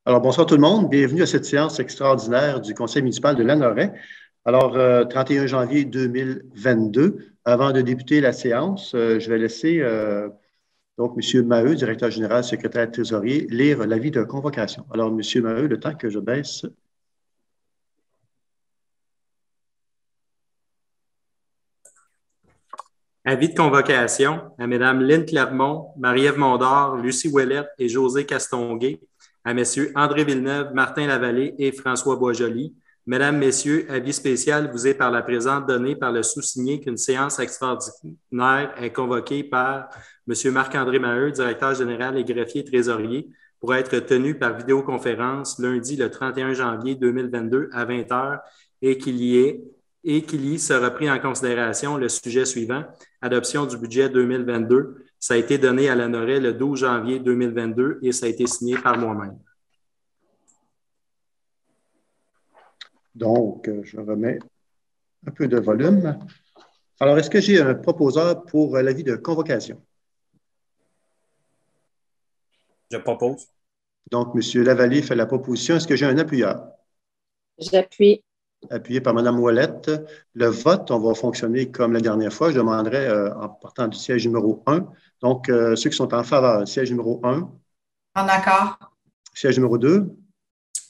Alors, bonsoir tout le monde. Bienvenue à cette séance extraordinaire du Conseil municipal de Lanoraie. Alors, 31 janvier 2022. Avant de débuter la séance, je vais laisser donc M. Maheu, directeur général, secrétaire trésorier, lire l'avis de convocation. Alors, M. Maheu, le temps que je baisse. Avis de convocation à Mme Lynne Clermont, Marie-Ève Mondor, Lucie Ouellette et José Castonguay, à Messieurs André Villeneuve, Martin Lavallée et François Boisjoli. Mesdames, Messieurs, avis spécial vous est par la présente donné par le sous-signé qu'une séance extraordinaire est convoquée par M. Marc-André Maheu, directeur général et greffier trésorier, pour être tenue par vidéoconférence lundi le 31 janvier 2022 à 20 h et qu'il y sera pris en considération le sujet suivant, adoption du budget 2022. Ça a été donné à Lanoraie le 12 janvier 2022 et ça a été signé par moi-même. Donc, je remets un peu de volume. Alors, est-ce que j'ai un proposeur pour l'avis de convocation? Je propose. Donc, M. Lavallée fait la proposition. Est-ce que j'ai un appuyeur? J'appuie. Appuyé par Mme Ouellette. Le vote, on va fonctionner comme la dernière fois. Je demanderai en partant du siège numéro 1. Donc, ceux qui sont en faveur, siège numéro 1. En accord. Siège numéro 2.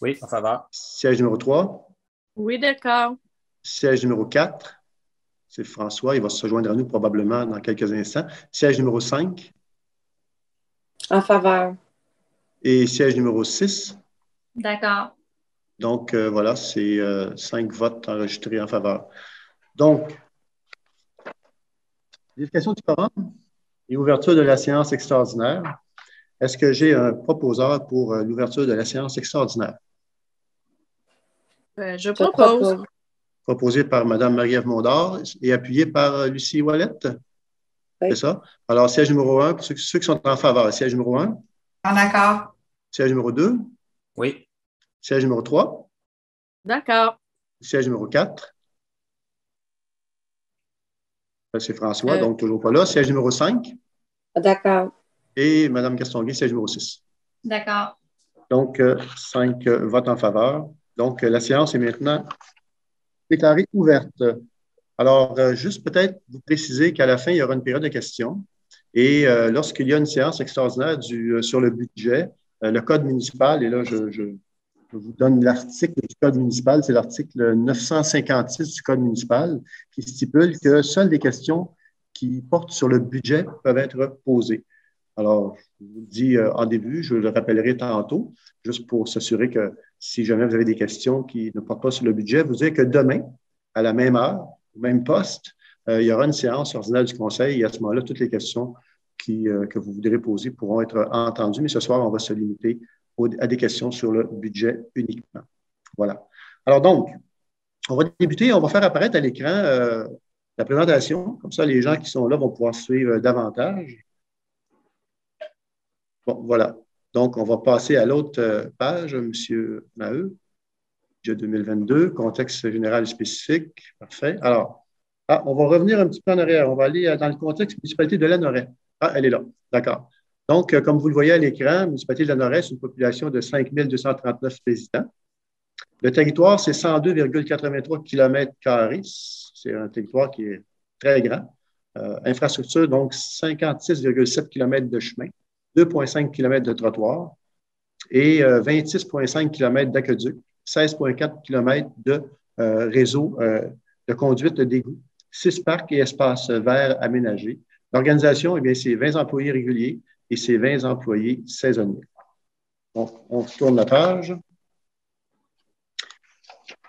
Oui, en faveur. Siège numéro 3. Oui, d'accord. Siège numéro 4. C'est François. Il va se joindre à nous probablement dans quelques instants. Siège numéro 5. En faveur. Et siège numéro 6. D'accord. Donc, voilà, c'est 5 votes enregistrés en faveur. Donc, vérification du quorum et ouverture de la séance extraordinaire. Est-ce que j'ai un proposeur pour l'ouverture de la séance extraordinaire? Je propose. Proposé par Mme Marie-Ève Mondor et appuyé par Lucie Ouellette. Oui. C'est ça? Alors, siège numéro 1, pour ceux qui sont en faveur, siège numéro 1. En accord. Siège numéro 2. Oui. Siège numéro 3. D'accord. Siège numéro 4. C'est François, donc toujours pas là. Siège numéro 5. D'accord. Et Mme Castonguay, siège numéro 6. D'accord. Donc, 5 votes en faveur. Donc, la séance est maintenant déclarée ouverte. Alors, juste peut-être vous préciser qu'à la fin, il y aura une période de questions. Et lorsqu'il y a une séance extraordinaire sur le budget, le Code municipal, et là, je vous donne l'article du Code municipal, c'est l'article 956 du Code municipal qui stipule que seules les questions qui portent sur le budget peuvent être posées. Alors, je vous le dis en début, je le rappellerai tantôt, juste pour s'assurer que si jamais vous avez des questions qui ne portent pas sur le budget, vous dire que demain, à la même heure, au même poste, il y aura une séance ordinaire du Conseil et à ce moment-là, toutes les questions que vous voudrez poser pourront être entendues. Mais ce soir, on va se limiter à des questions sur le budget uniquement. Voilà. Alors donc, on va débuter, on va faire apparaître à l'écran la présentation. Comme ça, les gens qui sont là vont pouvoir suivre davantage. Bon, voilà. Donc, on va passer à l'autre page, M. Maheu. Budget 2022, contexte général et spécifique. Parfait. Alors, on va revenir un petit peu en arrière. On va aller dans le contexte municipalité de Lanoraie. Ah, elle est là. D'accord. Donc, comme vous le voyez à l'écran, la municipalité de Lanoraie, c'est une population de 5 239 résidents. Le territoire, c'est 102,83 km². C'est un territoire qui est très grand. Infrastructure, donc 56,7 km de chemin, 2,5 km de trottoir et 26,5 km d'aqueduc, 16,4 km de réseau de conduite d'égout, 6 parcs et espaces verts aménagés. L'organisation, eh bien, c'est 20 employés réguliers et c'est 20 employés saisonniers. Donc, on tourne la page.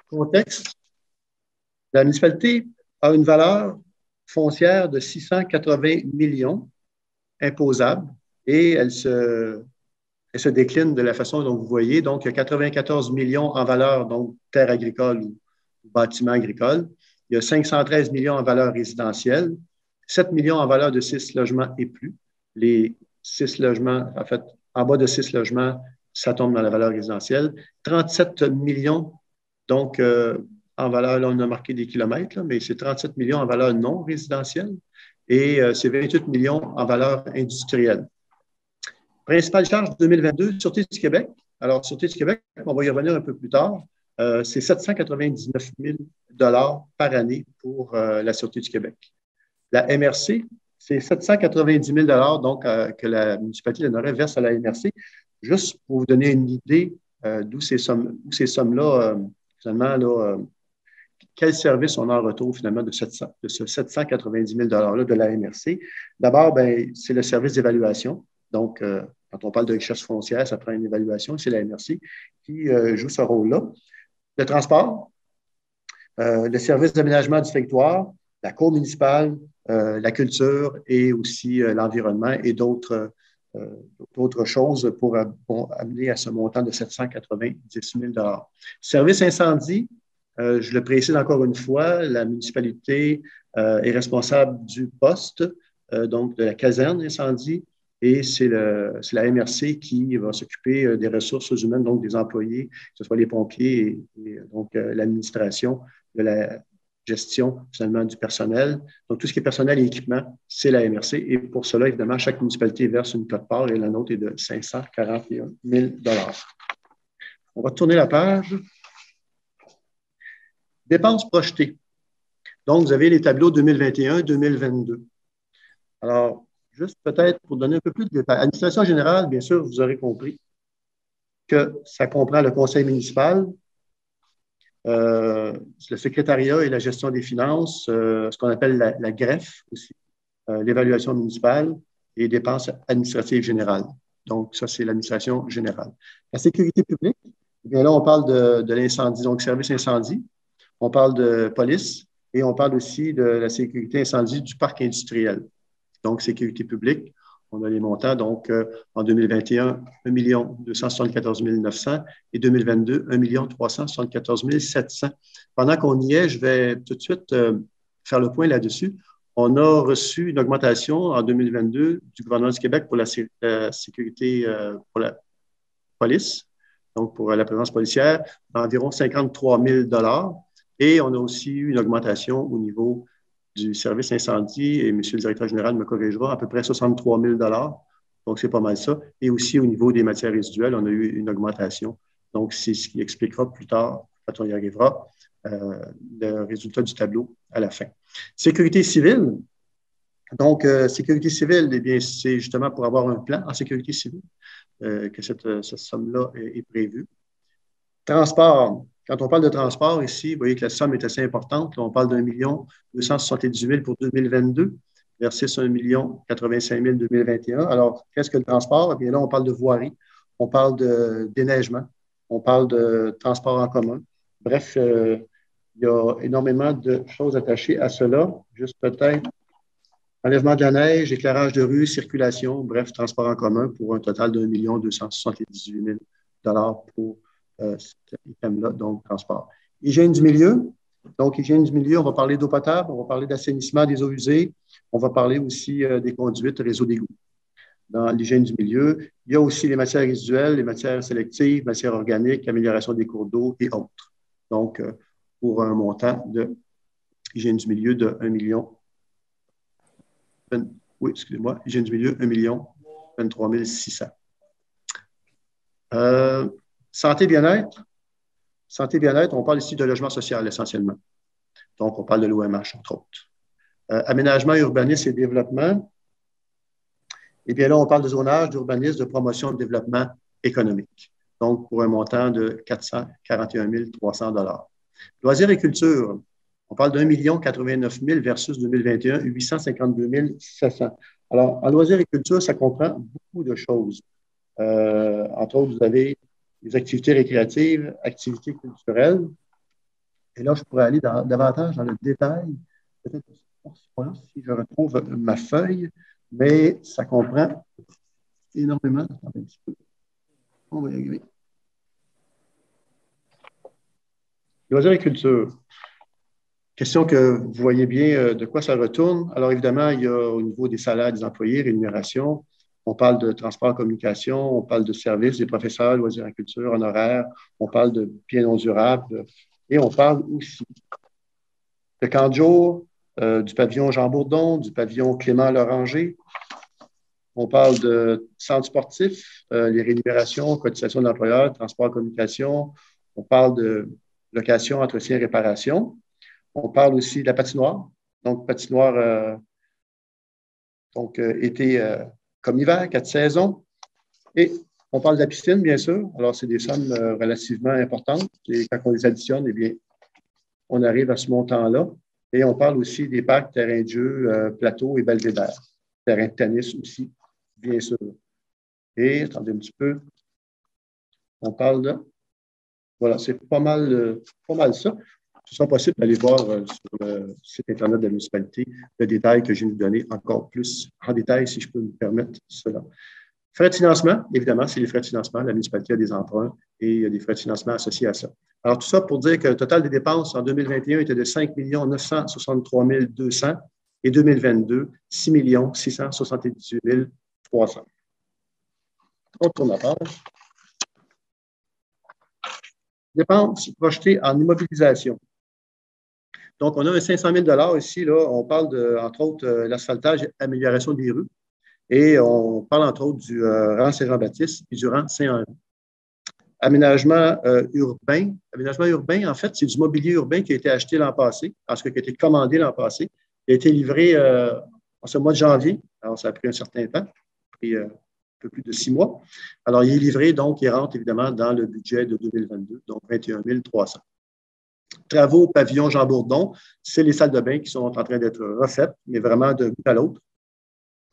Contexte. La municipalité a une valeur foncière de 680 millions imposables et elle se décline de la façon dont vous voyez. Donc, il y a 94 millions en valeur, donc terre agricole ou bâtiment agricole. Il y a 513 millions en valeur résidentielle, 7 millions en valeur de 6 logements et plus. Les 6 logements, en fait, en bas de 6 logements, ça tombe dans la valeur résidentielle. 37 millions, donc en valeur, là, on a marqué des kilomètres, là, mais c'est 37 millions en valeur non résidentielle et c'est 28 millions en valeur industrielle. Principale charge 2022, Sûreté du Québec, Alors, Sûreté du Québec, on va y revenir un peu plus tard, c'est 799 000 par année pour la Sûreté du Québec. La MRC, c'est 790 000 donc, que la municipalité de Lanoraie verse à la MRC. Juste pour vous donner une idée d'où ces sommes-là, finalement, là, quel service on a en retour, finalement, de ce 790 000 $-là de la MRC. D'abord, ben, c'est le service d'évaluation. Donc, quand on parle de richesse foncière, ça prend une évaluation. C'est la MRC qui joue ce rôle-là. Le transport, le service d'aménagement du territoire, la cour municipale, la culture et aussi l'environnement et d'autres choses pour amener à ce montant de 790 000 $. Service incendie, je le précise encore une fois, la municipalité est responsable du poste, donc de la caserne incendie, et c'est la MRC qui va s'occuper des ressources humaines, donc des employés, que ce soit les pompiers et donc l'administration de la gestion finalement du personnel. Donc, tout ce qui est personnel et équipement, c'est la MRC. Et pour cela, évidemment, chaque municipalité verse une quote-part et la nôtre est de 541 000 $. On va tourner la page. Dépenses projetées. Donc, vous avez les tableaux 2021-2022. Alors, juste peut-être pour donner un peu plus de détails. Administration générale, bien sûr, vous aurez compris que ça comprend le conseil municipal, le secrétariat et la gestion des finances, ce qu'on appelle la greffe aussi, l'évaluation municipale et les dépenses administratives générales. Donc, ça, c'est l'administration générale. La sécurité publique, eh bien là, on parle de l'incendie, donc service incendie, on parle de police et on parle aussi de la sécurité incendie du parc industriel. Donc, sécurité publique, on a les montants, donc en 2021, 1 274 900 et 2022, 1 374 700. Pendant qu'on y est, je vais tout de suite faire le point là-dessus. On a reçu une augmentation en 2022 du gouvernement du Québec pour la sécurité, pour la police, donc pour la présence policière, d'environ 53 000 $. Et on a aussi eu une augmentation au niveau du service incendie, et M. le directeur général me corrigera, à peu près 63 000 $. Donc, c'est pas mal ça. Et aussi au niveau des matières résiduelles, on a eu une augmentation. Donc, c'est ce qui expliquera plus tard, quand on y arrivera, le résultat du tableau à la fin. Sécurité civile. Donc, sécurité civile, eh bien, c'est justement pour avoir un plan en sécurité civile que cette somme-là est prévue. Transport. Quand on parle de transport ici, vous voyez que la somme est assez importante. Là, on parle d'1 278 000 pour 2022 versus 1 085 000 2021. Alors, qu'est-ce que le transport? Eh bien là, on parle de voirie, on parle de déneigement, on parle de transport en commun. Bref, il y a énormément de choses attachées à cela. Juste peut-être enlèvement de la neige, éclairage de rue, circulation, bref, transport en commun pour un total d'1 278 000 pour cet item-là, donc transport. Hygiène du milieu. Donc, hygiène du milieu, on va parler d'eau potable, on va parler d'assainissement des eaux usées, on va parler aussi des conduites, réseau d'égouts. Dans l'hygiène du milieu, il y a aussi les matières résiduelles, les matières sélectives, matières organiques, amélioration des cours d'eau et autres. Donc, pour un montant de hygiène du milieu de 1 million. Oui, excusez-moi, hygiène du milieu, 1 23 600. Santé bien-être. Santé bien-être, on parle ici de logement social essentiellement. Donc, on parle de l'OMH, entre autres. Aménagement, urbanisme et développement. Eh bien là, on parle de zonage, d'urbanisme, de promotion de développement économique. Donc, pour un montant de 441 300 $. Loisirs et culture, on parle d'1 089 000 versus 2021, 852 700. Alors, en loisirs et culture, ça comprend beaucoup de choses. Entre autres, vous avez les activités récréatives, activités culturelles. Et là, je pourrais aller davantage dans le détail, peut-être si je retrouve ma feuille, mais ça comprend énormément. Attendez un petit peu. On va y arriver. Loisirs et culture. Question que vous voyez bien de quoi ça retourne. Alors, évidemment, il y a au niveau des salaires des employés, rémunération. On parle de transport, communication, on parle de services des professeurs, loisirs et culture, honoraires, on parle de biens non durables et on parle aussi de camp de jour, du pavillon Jean Bourdon, du pavillon Clément Loranger. On parle de centres sportifs, les rémunérations, cotisations d'employeurs, transport, communication. On parle de location, entretien, réparation. On parle aussi de la patinoire. Donc, patinoire, été comme hiver, 4 saisons. Et on parle de la piscine, bien sûr. Alors, c'est des sommes relativement importantes. Et quand on les additionne, eh bien, on arrive à ce montant-là. Et on parle aussi des parcs, terrains de jeu, plateaux et belvédères. Terrain de tennis aussi, bien sûr. Et, attendez un petit peu, on parle de... Voilà, c'est pas mal ça. Ce sera possible d'aller voir sur le site Internet de la municipalité le détail que je viens de donner encore plus en détail, si je peux me permettre cela. Frais de financement, évidemment, c'est les frais de financement. La municipalité a des emprunts et il y a des frais de financement associés à ça. Alors, tout ça pour dire que le total des dépenses en 2021 était de 5 963 200 et 2022, 6 678 300. On tourne la page. Dépenses projetées en immobilisation. Donc, on a un 500 000 ici. Là, on parle, entre autres, l'asphaltage et l'amélioration des rues. Et on parle, entre autres, du rang Saint-Jean-Baptiste et du rang Saint-Henri. Aménagement urbain. Aménagement urbain, en fait, c'est du mobilier urbain qui a été acheté l'an passé, parce qu'il a été commandé l'an passé. Il a été livré en ce mois de janvier. Alors, ça a pris un certain temps. Ça a pris un peu plus de 6 mois. Alors, il est livré, donc il rentre évidemment dans le budget de 2022, donc 21 300. Travaux pavillon Jean Bourdon, c'est les salles de bain qui sont en train d'être refaites, mais vraiment de bout à l'autre.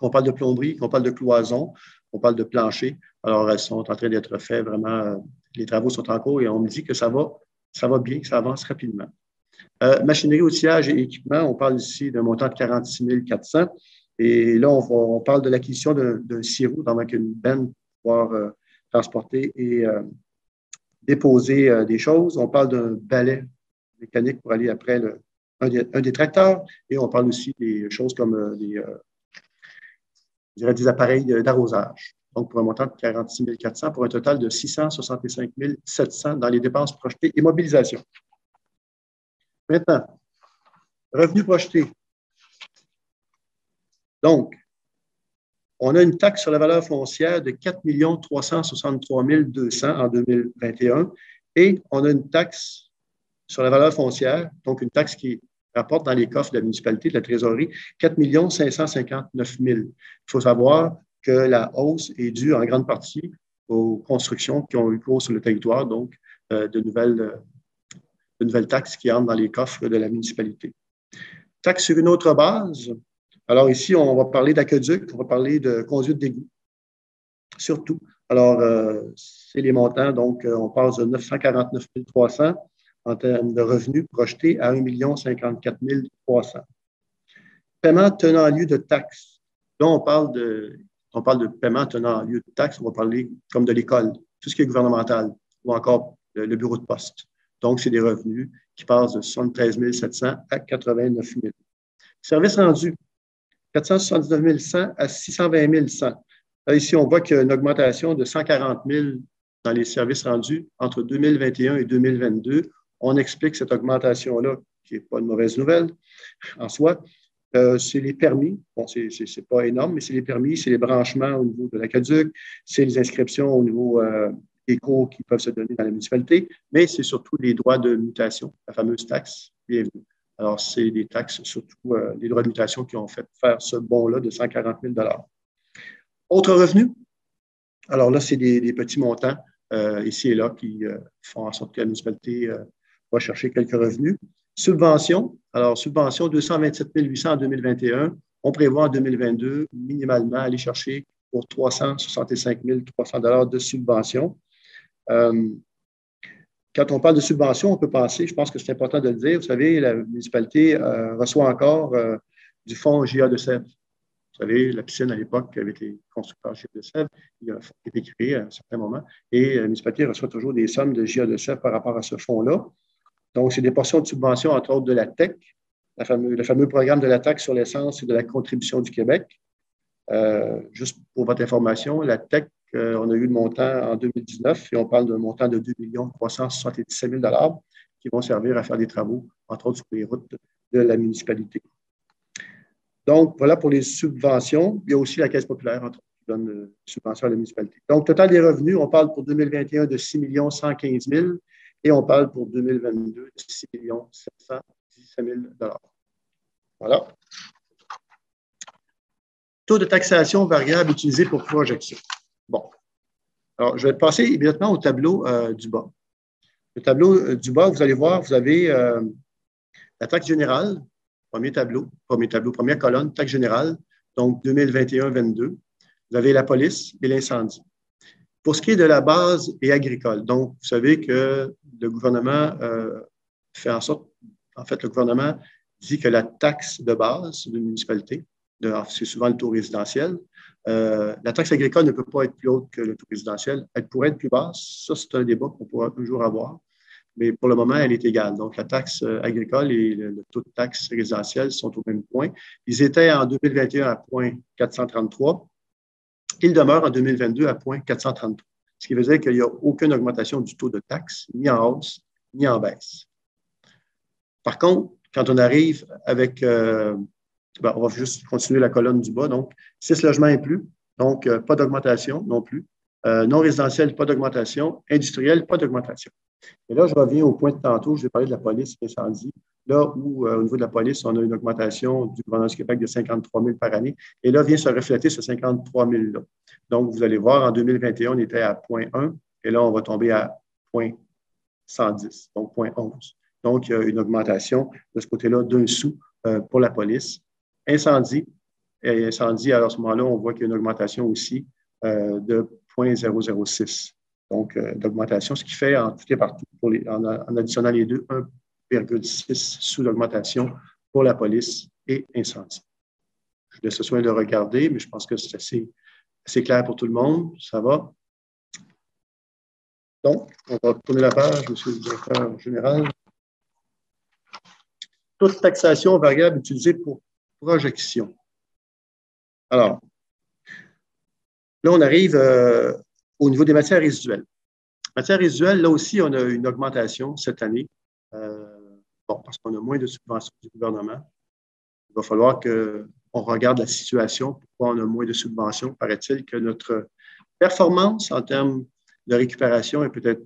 On parle de plomberie, on parle de cloison, on parle de plancher. Alors, elles sont en train d'être faites vraiment. Les travaux sont en cours et on me dit que ça va bien, que ça avance rapidement. Machinerie, outillage et équipement, on parle ici d'un montant de 46 400. Et là, on parle de l'acquisition d'un sirop, avec une benne pour pouvoir transporter et déposer des choses. On parle d'un balai mécanique pour aller après un des tracteurs. Et on parle aussi des choses comme des appareils d'arrosage. Donc, pour un montant de 46 400 pour un total de 665 700 dans les dépenses projetées et mobilisation. Maintenant, revenus projetés. Donc, on a une taxe sur la valeur foncière de 4 363 200 en 2021 et on a une taxe sur la valeur foncière, donc une taxe qui rapporte dans les coffres de la municipalité, de la trésorerie, 4 559 000. Il faut savoir que la hausse est due en grande partie aux constructions qui ont eu cours sur le territoire, donc de nouvelles taxes qui entrent dans les coffres de la municipalité. Taxe sur une autre base. Alors ici, on va parler d'aqueduc, on va parler de conduite d'égout, surtout. Alors, c'est les montants, donc on passe de 949 300 en termes de revenus projetés à 1 054 300. Paiement tenant lieu de taxes. Là, on parle de paiement tenant lieu de taxes, on va parler comme de l'école, tout ce qui est gouvernemental, ou encore le bureau de poste. Donc, c'est des revenus qui passent de 73 700 à 89 000. Services rendus, 479 100 à 620 100. Là, ici, on voit qu'il y a une augmentation de 140 000 dans les services rendus entre 2021 et 2022. On explique cette augmentation-là, qui n'est pas une mauvaise nouvelle en soi. C'est les permis. Bon, c'est pas énorme, mais c'est les permis, c'est les branchements au niveau de l'aqueduc, c'est les inscriptions au niveau des cours qui peuvent se donner dans la municipalité, mais c'est surtout les droits de mutation, la fameuse taxe bienvenue. Alors, c'est des taxes, surtout les droits de mutation qui ont fait faire ce bond-là de 140 000 Autres revenus? Alors là, c'est des petits montants ici et là qui font en sorte que la municipalité va chercher quelques revenus. Subventions. Alors, subventions, 227 800 en 2021. On prévoit en 2022, minimalement, aller chercher pour 365 300 de subventions. Quand on parle de subventions, on peut penser, je pense que c'est important de le dire, vous savez, la municipalité reçoit encore du fonds GA de Sèvres. Vous savez, la piscine à l'époque avec les constructeurs GA de Sèvres, il a été créé à un certain moment et la municipalité reçoit toujours des sommes de GA de Sèvres par rapport à ce fonds-là. Donc, c'est des portions de subventions, entre autres de la TEC, le fameux programme de la taxe sur l'essence et de la contribution du Québec. Juste pour votre information, la TEC, on a eu le montant en 2019 et on parle d'un montant de 2 377 000 qui vont servir à faire des travaux, entre autres sur les routes de la municipalité. Donc, voilà pour les subventions. Il y a aussi la Caisse populaire, entre autres, qui donne subventions à la municipalité. Donc, total des revenus, on parle pour 2021 de 6 115 000 et on parle pour 2022 de 6 717 000 $. Voilà. Taux de taxation variable utilisé pour projection. Bon. Alors, je vais passer immédiatement au tableau du bas. Le tableau du bas, vous allez voir, vous avez la taxe générale, première colonne, taxe générale, donc 2021-22. Vous avez la police et l'incendie. Pour ce qui est de la base et agricole, donc, vous savez que le gouvernement fait en sorte, en fait, le gouvernement dit que la taxe de base d'une municipalité, c'est souvent le taux résidentiel, la taxe agricole ne peut pas être plus haute que le taux résidentiel. Elle pourrait être plus basse. Ça, c'est un débat qu'on pourra toujours avoir. Mais pour le moment, elle est égale. Donc, la taxe agricole et le taux de taxe résidentielle sont au même point. Ils étaient en 2021 à 0,433. Ils demeurent en 2022 à 0,433. Ce qui veut dire qu'il n'y a aucune augmentation du taux de taxe, ni en hausse, ni en baisse. Par contre, quand on arrive avec, on va juste continuer la colonne du bas, donc 6 logements et plus, donc pas d'augmentation non plus. Non résidentiel, pas d'augmentation. Industriel, pas d'augmentation. Et là, je reviens au point de tantôt, je vais parler de la police et incendie. Là où, au niveau de la police, on a une augmentation du gouvernement du Québec de 53 000 par année. Et là, vient se refléter ce 53 000-là. Donc, vous allez voir, en 2021, on était à 0,1 et là, on va tomber à 0,110, donc 0,11. Donc, il y a une augmentation de ce côté-là d'un sou pour la police. Incendie, alors à ce moment-là, on voit qu'il y a une augmentation aussi de 0,006. Donc, d'augmentation, ce qui fait en tout et partout, en additionnant les deux, 1,6 sous l'augmentation pour la police et incendie. Je vous laisse le soin de regarder, mais je pense que c'est assez clair pour tout le monde. Ça va? Donc, on va tourner la page, monsieur le directeur général. Toute taxation variable utilisée pour projection. Alors, là, on arrive au niveau des matières résiduelles. Matières résiduelles, là aussi, on a une augmentation cette année. Parce qu'on a moins de subventions du gouvernement. Il va falloir qu'on regarde la situation. Pourquoi on a moins de subventions? Paraît-il que notre performance en termes de récupération est peut-être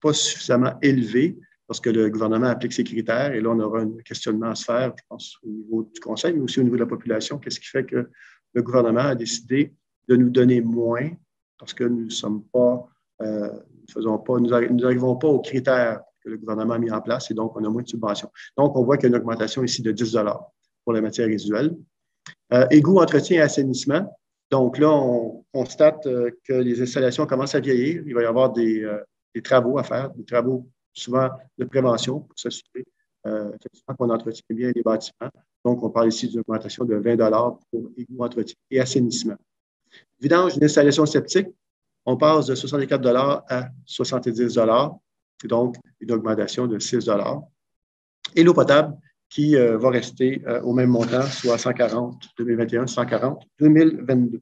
pas suffisamment élevée parce que le gouvernement applique ses critères. Et là, on aura un questionnement à se faire, je pense, au niveau du Conseil, mais aussi au niveau de la population. Qu'est-ce qui fait que le gouvernement a décidé de nous donner moins parce que nous n'arrivons pas aux critères que le gouvernement a mis en place et donc on a moins de subventions. Donc, on voit qu'il y a une augmentation ici de 10 $ pour les matières résiduelles. Égouts, entretien et assainissement. Donc là, on constate que les installations commencent à vieillir. Il va y avoir des travaux à faire, des travaux souvent de prévention pour s'assurer qu'on entretient bien les bâtiments. Donc, on parle ici d'une augmentation de 20 $ pour égouts, entretien et assainissement. Vidange d'une installation septique, on passe de 64 $ à 70 $. Donc, une augmentation de 6 $. Et l'eau potable qui va rester au même montant, soit 140 2021, 140 2022.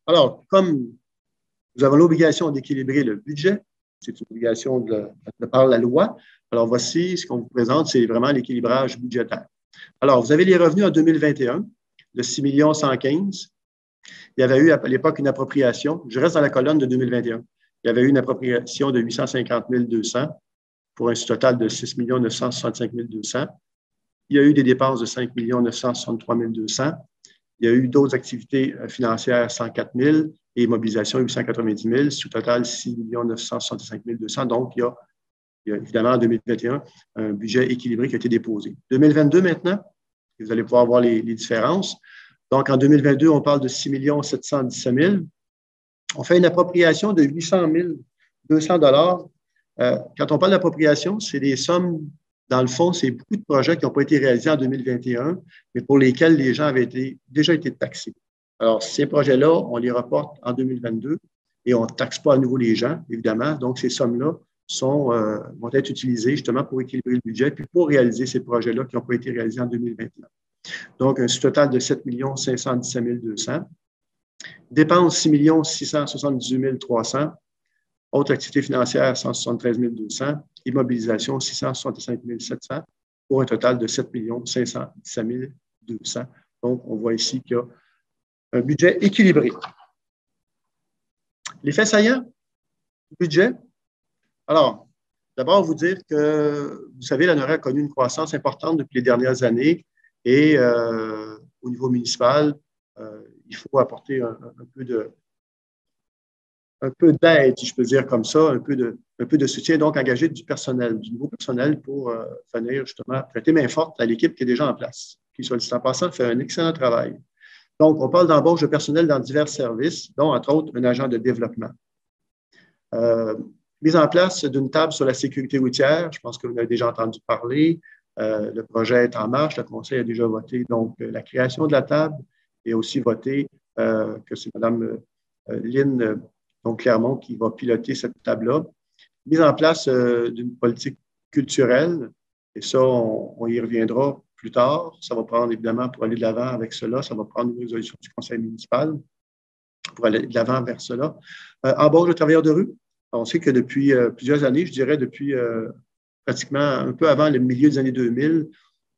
Alors, comme nous avons l'obligation d'équilibrer le budget, c'est une obligation de par la loi. Alors, voici ce qu'on vous présente, c'est vraiment l'équilibrage budgétaire. Alors, vous avez les revenus en 2021 de 6 115 000. Il y avait eu à l'époque une appropriation. Je reste dans la colonne de 2021. Il y avait eu une appropriation de 850 200 pour un total de 6 965 200. Il y a eu des dépenses de 5 963 200. Il y a eu d'autres activités financières, 104 000 et mobilisation, 890 000, sous total 6 965 200. Donc, il y a évidemment en 2021 un budget équilibré qui a été déposé. 2022 maintenant, vous allez pouvoir voir les différences. Donc, en 2022, on parle de 6 717 000. On fait une appropriation de 800 200 $. Quand on parle d'appropriation, c'est des sommes, dans le fond, c'est beaucoup de projets qui n'ont pas été réalisés en 2021, mais pour lesquels les gens avaient déjà été taxés. Alors, ces projets-là, on les reporte en 2022 et on ne taxe pas à nouveau les gens, évidemment. Donc, ces sommes-là vont être utilisées justement pour équilibrer le budget puis pour réaliser ces projets-là qui n'ont pas été réalisés en 2021. Donc, un sous-total de 7 517 200. Dépenses 6 678 300. Autres activités financières, 173 200. Immobilisation, 665 700. pour un total de 7 517 200. Donc, on voit ici qu'il y a un budget équilibré. L'effet saillant du budget. Alors, d'abord, vous dire que, vous savez, la NORAD a connu une croissance importante depuis les dernières années et au niveau municipal, il faut apporter un peu d'aide, si je peux dire comme ça, un peu de soutien, donc engager du personnel, du nouveau personnel pour venir justement prêter main forte à l'équipe qui est déjà en place, qui, soit dit en passant, fait un excellent travail. Donc, on parle d'embauche de personnel dans divers services, dont, entre autres, un agent de développement. Mise en place d'une table sur la sécurité routière, je pense que vous avez déjà entendu parler. Le projet est en marche, le Conseil a déjà voté donc la création de la table et aussi voté que c'est Mme Lynn donc Clermont qui va piloter cette table-là. Mise en place d'une politique culturelle, et ça, on y reviendra plus tard. Ça va prendre, évidemment, pour aller de l'avant avec cela, ça va prendre une résolution du Conseil municipal pour aller de l'avant vers cela. Embauche de travailleurs de rue. On sait que depuis plusieurs années, je dirais depuis pratiquement un peu avant le milieu des années 2000,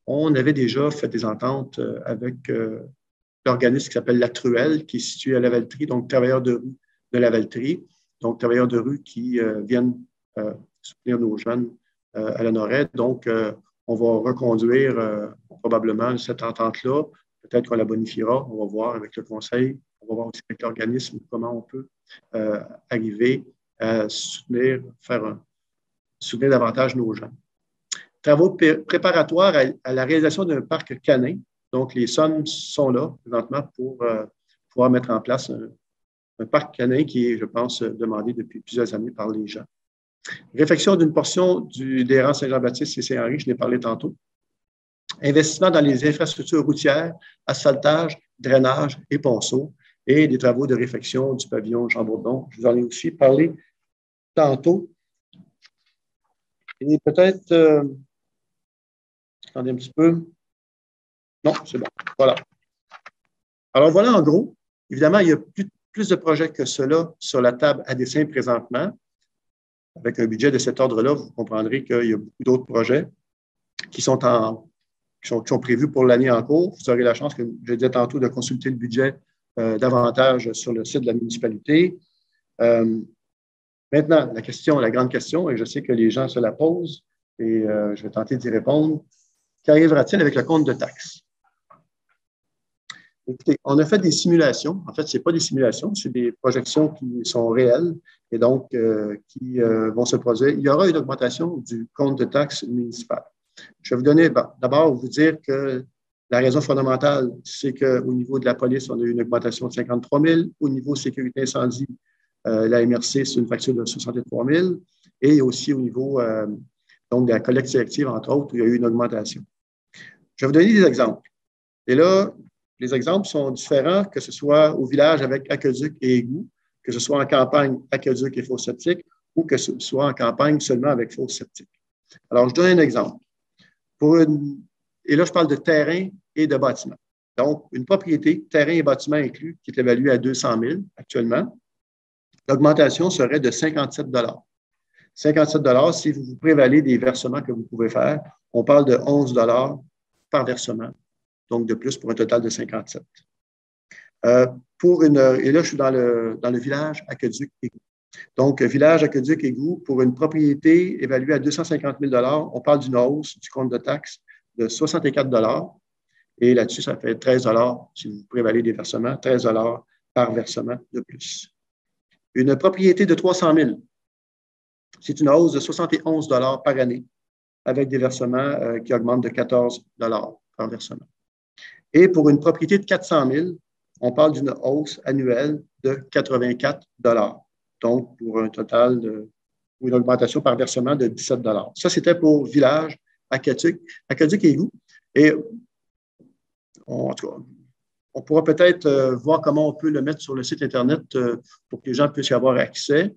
on avait déjà fait des ententes avec l'organisme qui s'appelle La Truelle, qui est situé à Lavaltrie, donc travailleurs de rue de Lavaltrie, donc travailleurs de rue qui viennent soutenir nos jeunes à la NORAD. Donc, on va reconduire probablement cette entente-là. Peut-être qu'on la bonifiera. On va voir avec le Conseil. On va voir aussi avec l'organisme comment on peut arriver à soutenir davantage nos jeunes. Travaux préparatoires à la réalisation d'un parc canin. Donc, les sommes sont là présentement pour pouvoir mettre en place un parc canin qui est, je pense, demandé depuis plusieurs années par les gens. Réfection d'une portion des rangs Saint-Jean-Baptiste et Saint-Henri, je l'ai parlé tantôt. Investissement dans les infrastructures routières, asphaltage, drainage et ponceau, et des travaux de réfection du pavillon Jean-Bourdon. Je vous en ai aussi parlé tantôt. Et peut-être, attendez un petit peu. Non, c'est bon. Voilà. Alors voilà, en gros, évidemment, il y a plus de projets que cela sur la table à dessin présentement. Avec un budget de cet ordre-là, vous comprendrez qu'il y a beaucoup d'autres projets qui sont prévus pour l'année en cours. Vous aurez la chance, comme je disais tantôt, de consulter le budget davantage sur le site de la municipalité. Maintenant, la grande question, et je sais que les gens se la posent, et je vais tenter d'y répondre. Qu'arrivera-t-il avec le compte de taxes? Écoutez, on a fait des simulations. En fait, ce n'est pas des simulations, c'est des projections qui sont réelles et donc qui vont se produire. Il y aura une augmentation du compte de taxes municipal. Je vais vous donner, d'abord, vous dire que la raison fondamentale, c'est qu'au niveau de la police, on a eu une augmentation de 53 000. Au niveau sécurité incendie, la MRC, c'est une facture de 63 000. Et aussi au niveau donc de la collecte sélective, entre autres, où il y a eu une augmentation. Je vais vous donner des exemples. Et là, les exemples sont différents, que ce soit au village avec aqueduc et égout, que ce soit en campagne aqueduc et fosse septique, ou que ce soit en campagne seulement avec fosse septique. Alors, je donne un exemple. Et là, je parle de terrain et de bâtiment. Donc, une propriété, terrain et bâtiment inclus, qui est évaluée à 200 000 actuellement, l'augmentation serait de 57 $. 57 $, si vous prévalez des versements que vous pouvez faire, on parle de 11 $ par versement. Donc de plus pour un total de 57. Et là, je suis dans le village aqueduc-égout. Donc, village aqueduc-égout, pour une propriété évaluée à 250 000 $, on parle d'une hausse du compte de taxes de 64 $. Et là-dessus, ça fait 13 $, si vous prévalez des versements, 13 $ par versement de plus. Une propriété de 300 000, c'est une hausse de 71 $ par année, avec des versements qui augmentent de 14 $ par versement. Et pour une propriété de 400 000, on parle d'une hausse annuelle de 84 $. Donc, pour un total une augmentation par versement de 17 $. Ça, c'était pour village, aqueduc et égout. Et en tout cas, on pourra peut-être voir comment on peut le mettre sur le site Internet pour que les gens puissent y avoir accès,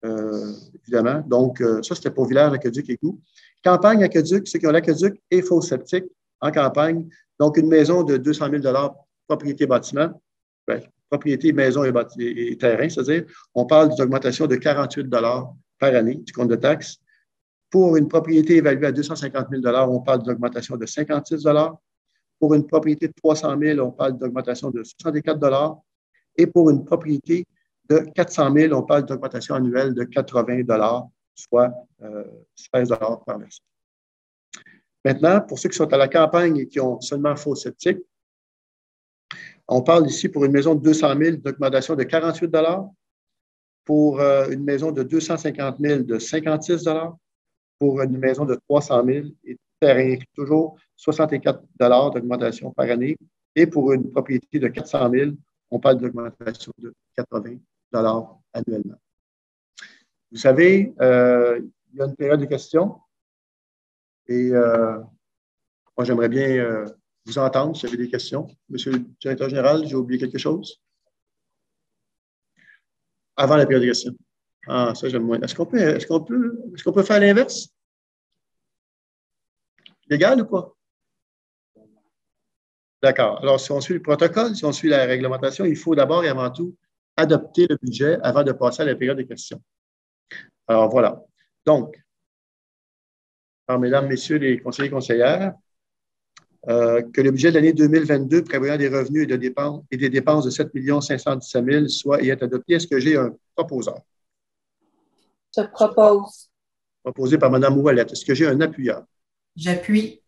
évidemment. Donc, ça, c'était pour village, aqueduc et égout. Campagne aqueduc, ceux qui ont l'aqueduc et fosse septique en campagne. Donc, une maison de 200 000 $, propriété bâtiment, propriété maison et terrain, c'est-à-dire, on parle d'une augmentation de 48 $ par année du compte de taxes. Pour une propriété évaluée à 250 000 on parle d'augmentation de 56 $. Pour une propriété de 300 000 on parle d'augmentation de 64 $. Et pour une propriété de 400 000 on parle d'augmentation annuelle de 80 $, soit 16 $ par versement. Maintenant, pour ceux qui sont à la campagne et qui ont seulement faux septique, on parle ici pour une maison de 200 000 d'augmentation de 48 $, pour une maison de 250 000 de 56 $, pour une maison de 300 000 et terrain toujours 64 $ d'augmentation par année, et pour une propriété de 400 000, on parle d'augmentation de 80 $ annuellement. Vous savez, il y a une période de questions et moi, j'aimerais bien vous entendre si vous avez des questions. Monsieur le directeur général, j'ai oublié quelque chose? Avant la période de questions. Ah, ça, j'aime moins. Est-ce qu'on peut faire l'inverse? Légal ou pas? D'accord. Alors, si on suit le protocole, si on suit la réglementation, il faut d'abord et avant tout adopter le budget avant de passer à la période de questions. Alors, voilà. Donc, alors, mesdames, messieurs les conseillers et conseillères, que le budget de l'année 2022 prévoyant des revenus et des dépenses de 7 517 000 soit et est adopté. Est-ce que j'ai un proposeur? Je propose. Proposé par Mme Ouellette. Est-ce que j'ai un appuyeur? J'appuie.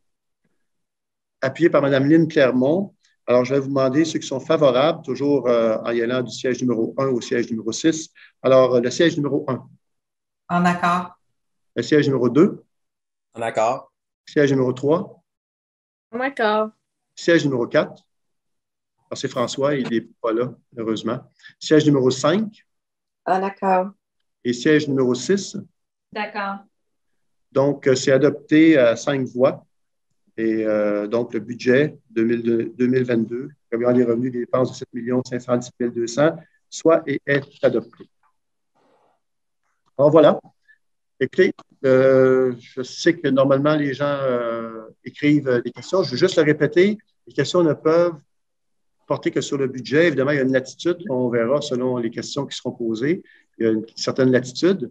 Appuyé par Mme Lynne Clermont. Alors, je vais vous demander ceux qui sont favorables, toujours en y allant du siège numéro 1 au siège numéro 6. Alors, le siège numéro 1. En accord. Le siège numéro 2. En accord. Siège numéro 3. En accord. Siège numéro 4. Alors, c'est François, il n'est pas là, heureusement. Siège numéro 5. En accord. Et siège numéro 6. D'accord. Donc, c'est adopté à 5 voix. Et donc, le budget 2022, prévoyant des revenus et des dépenses de 7 517 200, soit et est adopté. Alors, voilà. Écoutez, je sais que normalement, les gens écrivent des questions. Je veux juste le répéter. Les questions ne peuvent porter que sur le budget. Évidemment, il y a une latitude. On verra selon les questions qui seront posées. Il y a une certaine latitude.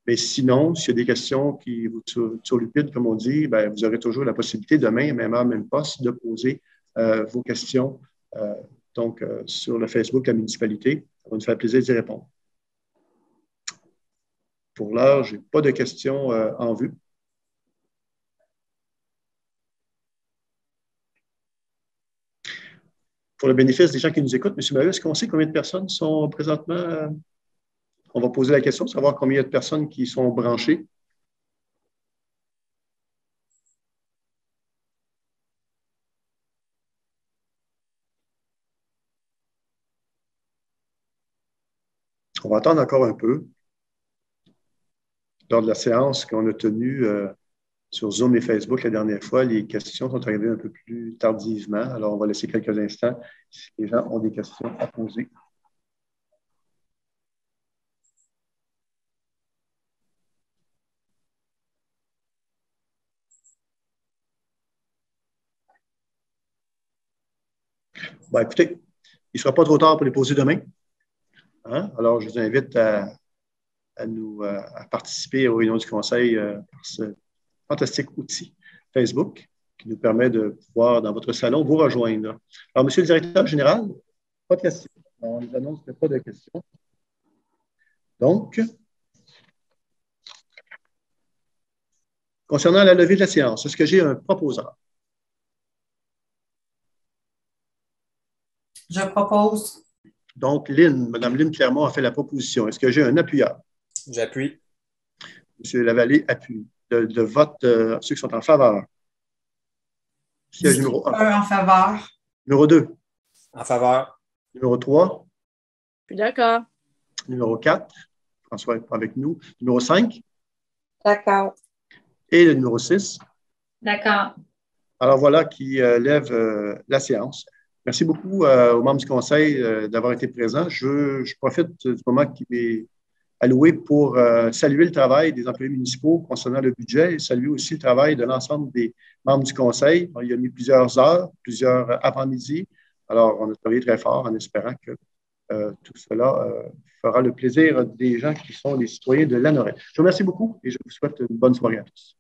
Mais sinon, s'il y a des questions qui vous turlupident, comme on dit, bien, vous aurez toujours la possibilité demain, même heure, même poste, de poser vos questions sur le Facebook de la municipalité. Ça va nous faire plaisir d'y répondre. Pour l'heure, je n'ai pas de questions en vue. Pour le bénéfice des gens qui nous écoutent, M. Maheu, est-ce qu'on sait combien de personnes sont présentement? On va poser la question, savoir combien il y a de personnes qui sont branchées. On va attendre encore un peu. Lors de la séance qu'on a tenue sur Zoom et Facebook la dernière fois, les questions sont arrivées un peu plus tardivement. Alors, on va laisser quelques instants si les gens ont des questions à poser. Bon, écoutez, il ne sera pas trop tard pour les poser demain. Hein? Alors, je vous invite à participer aux réunions du Conseil par ce fantastique outil Facebook qui nous permet de pouvoir, dans votre salon, vous rejoindre. Alors, Monsieur le directeur général, pas de questions. On nous annonce qu'il n'y a pas de questions. Donc, concernant la levée de la séance, est-ce que j'ai un proposeur? Je propose. Donc, Mme Lynne Clermont a fait la proposition. Est-ce que j'ai un appuyeur? J'appuie. M. Lavallée appuie. De vote, ceux qui sont en faveur. Siège numéro 1. En faveur. Numéro 2. En faveur. Numéro 3. Je suis d'accord. Numéro 4. François est avec nous. Numéro 5. D'accord. Et le numéro 6. D'accord. Alors voilà qui lève la séance. Merci beaucoup aux membres du Conseil d'avoir été présents. Je profite du moment qui m'est alloué pour saluer le travail des employés municipaux concernant le budget et saluer aussi le travail de l'ensemble des membres du Conseil. Il y a mis plusieurs heures, plusieurs avant-midi. Alors, on a travaillé très fort en espérant que tout cela fera le plaisir des gens qui sont les citoyens de Lanoret. Je vous remercie beaucoup et je vous souhaite une bonne soirée à tous.